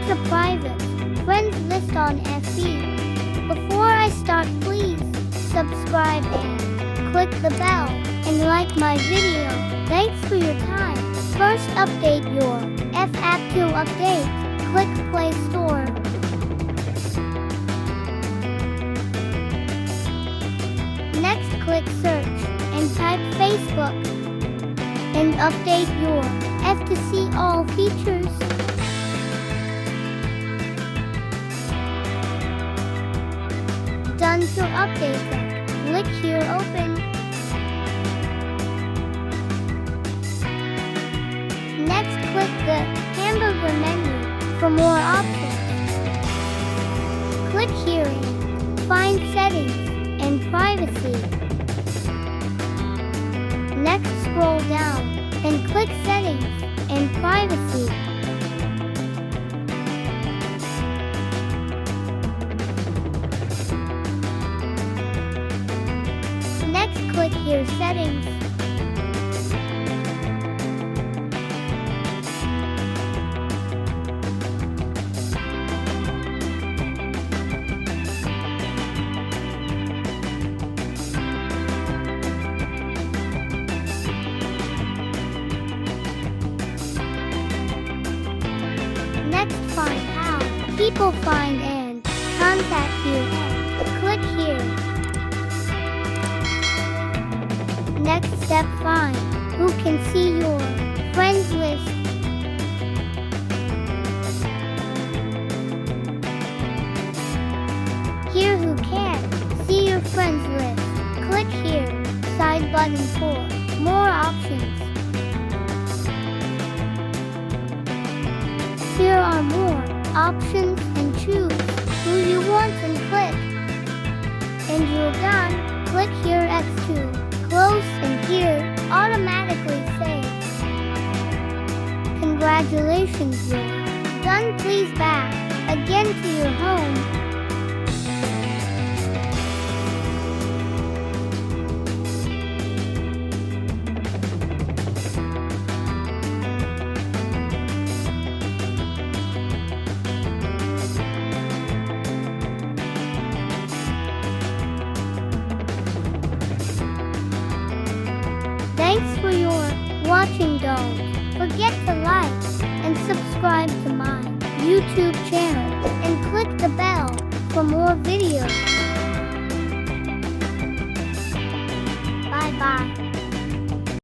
the private friends list on FB. Before I start, please subscribe and click the bell and like my video. Thanks for your time. First, update your app to update. Click Play Store. Next, click Search and type Facebook and update your app to see all features. Done to update it. Click here, open. Next, click the hamburger menu for more options. Click here and find settings and privacy. Next, scroll down and click settings and privacy. Next, click here, settings. Next, find how people find and contact you. Click here. Next step, find who can see your friends list. Here, who can see your friends list. Click here, side button for more options. Here are more options and choose who you want and click. And you're done. Click here X to close and here automatically save. Congratulations, you're done. Please back again to your home. Thanks for your watching. Don't forget to like and subscribe to my YouTube channel and click the bell for more videos. Bye bye.